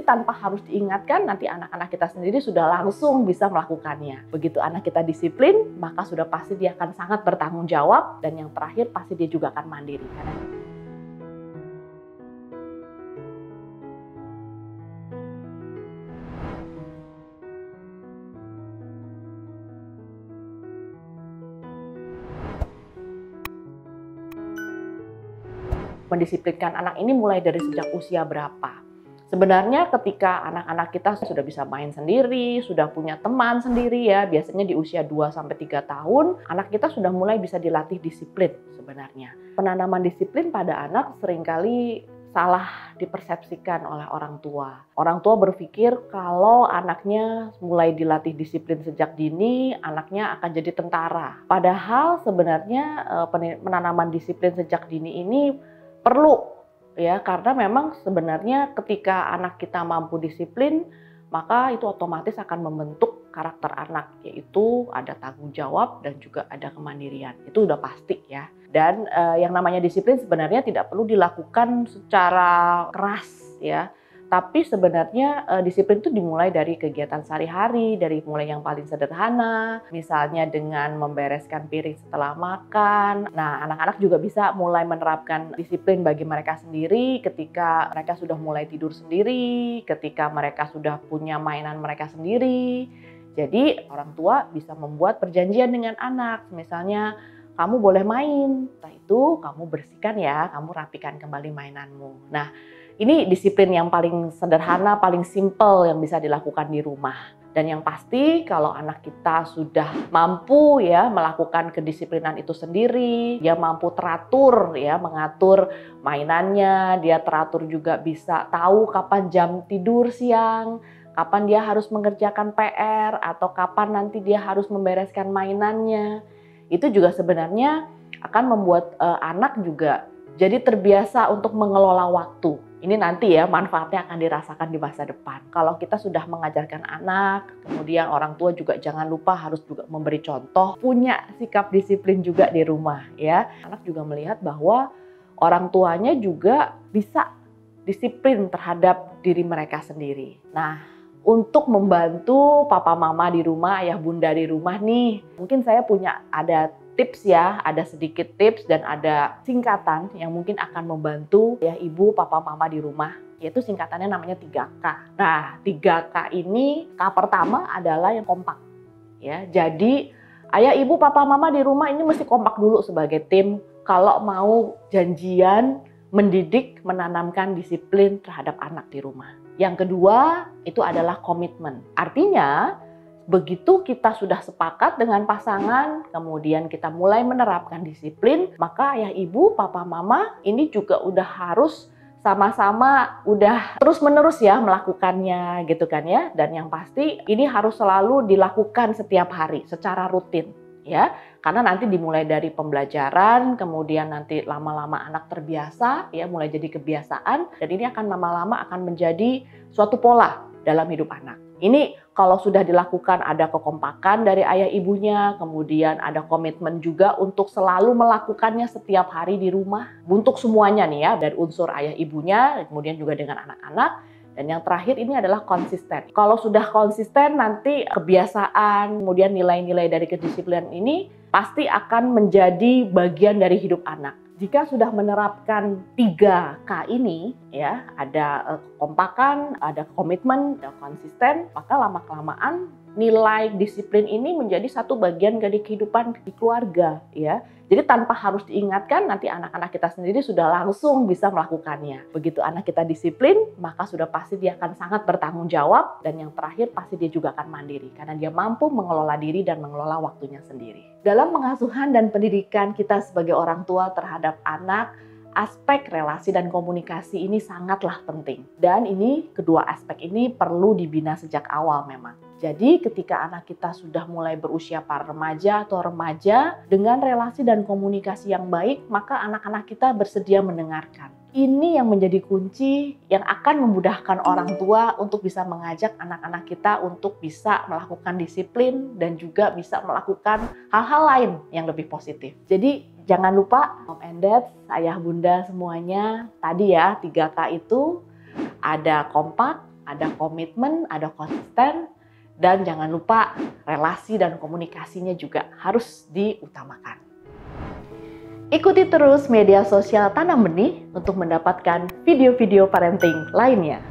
tanpa harus diingatkan, nanti anak-anak kita sendiri sudah langsung bisa melakukannya. Begitu anak kita disiplin, maka sudah pasti dia akan sangat bertanggung jawab, dan yang terakhir pasti dia juga akan mandiri. Mendisiplinkan anak ini mulai dari sejak usia berapa? Sebenarnya ketika anak-anak kita sudah bisa main sendiri, sudah punya teman sendiri ya, biasanya di usia 2-3 tahun, anak kita sudah mulai bisa dilatih disiplin sebenarnya. Penanaman disiplin pada anak seringkali salah dipersepsikan oleh orang tua. Orang tua berpikir kalau anaknya mulai dilatih disiplin sejak dini, anaknya akan jadi tentara. Padahal sebenarnya penanaman disiplin sejak dini ini perlu ya, karena memang sebenarnya ketika anak kita mampu disiplin, maka itu otomatis akan membentuk karakter anak, yaitu ada tanggung jawab dan juga ada kemandirian. Itu udah pasti ya. Dan yang namanya disiplin sebenarnya tidak perlu dilakukan secara keras ya. Tapi sebenarnya disiplin itu dimulai dari kegiatan sehari-hari, dari mulai yang paling sederhana, misalnya dengan membereskan piring setelah makan. Nah, anak-anak juga bisa mulai menerapkan disiplin bagi mereka sendiri ketika mereka sudah mulai tidur sendiri, ketika mereka sudah punya mainan mereka sendiri. Jadi, orang tua bisa membuat perjanjian dengan anak, misalnya kamu boleh main, setelah itu kamu bersihkan ya, kamu rapikan kembali mainanmu. Nah, ini disiplin yang paling sederhana, paling simple yang bisa dilakukan di rumah. Dan yang pasti kalau anak kita sudah mampu ya melakukan kedisiplinan itu sendiri, dia mampu teratur ya, mengatur mainannya, dia teratur juga bisa tahu kapan jam tidur siang, kapan dia harus mengerjakan PR, atau kapan nanti dia harus membereskan mainannya. Itu juga sebenarnya akan membuat anak juga jadi terbiasa untuk mengelola waktu. Ini nanti ya manfaatnya akan dirasakan di masa depan. Kalau kita sudah mengajarkan anak, kemudian orang tua juga jangan lupa harus juga memberi contoh, punya sikap disiplin juga di rumah ya. Anak juga melihat bahwa orang tuanya juga bisa disiplin terhadap diri mereka sendiri. Nah, untuk membantu papa mama di rumah, ayah bunda di rumah nih, mungkin saya punya ada tips ya, ada sedikit tips dan ada singkatan yang mungkin akan membantu ya ibu, papa, mama di rumah, yaitu singkatannya namanya 3K. Nah, 3K ini, K pertama adalah yang kompak. Ya, jadi ayah, ibu, papa, mama di rumah ini mesti kompak dulu sebagai tim kalau mau janjian mendidik, menanamkan disiplin terhadap anak di rumah. Yang kedua, itu adalah komitmen. Artinya, begitu kita sudah sepakat dengan pasangan, kemudian kita mulai menerapkan disiplin, maka ayah, ibu, papa, mama ini juga udah harus sama-sama udah terus-menerus ya melakukannya gitu kan ya. Dan yang pasti ini harus selalu dilakukan setiap hari secara rutin ya. Karena nanti dimulai dari pembelajaran, kemudian nanti lama-lama anak terbiasa ya, mulai jadi kebiasaan, dan ini akan lama-lama akan menjadi suatu pola dalam hidup anak. Ini kalau sudah dilakukan ada kekompakan dari ayah ibunya, kemudian ada komitmen juga untuk selalu melakukannya setiap hari di rumah. Untuk semuanya nih ya, dari unsur ayah ibunya, kemudian juga dengan anak-anak. Dan yang terakhir ini adalah konsisten. Kalau sudah konsisten nanti kebiasaan, kemudian nilai-nilai dari kedisiplinan ini pasti akan menjadi bagian dari hidup anak. Jika sudah menerapkan 3K ini, ya ada kekompakan, ada komitmen, ada konsisten, maka lama-kelamaan nilai disiplin ini menjadi satu bagian dari kehidupan di keluarga, ya. Jadi tanpa harus diingatkan, nanti anak-anak kita sendiri sudah langsung bisa melakukannya. Begitu anak kita disiplin, maka sudah pasti dia akan sangat bertanggung jawab, dan yang terakhir pasti dia juga akan mandiri, karena dia mampu mengelola diri dan mengelola waktunya sendiri. Dalam pengasuhan dan pendidikan kita sebagai orang tua terhadap anak, aspek relasi dan komunikasi ini sangatlah penting. Dan ini, kedua aspek ini perlu dibina sejak awal memang. Jadi ketika anak kita sudah mulai berusia para remaja atau remaja dengan relasi dan komunikasi yang baik, maka anak-anak kita bersedia mendengarkan. Ini yang menjadi kunci yang akan memudahkan orang tua untuk bisa mengajak anak-anak kita untuk bisa melakukan disiplin dan juga bisa melakukan hal-hal lain yang lebih positif. Jadi jangan lupa mom and dad, ayah bunda semuanya, tadi ya 3K itu ada kompak, ada komitmen, ada konsisten, dan jangan lupa relasi dan komunikasinya juga harus diutamakan. Ikuti terus media sosial Tanam Benih untuk mendapatkan video-video parenting lainnya.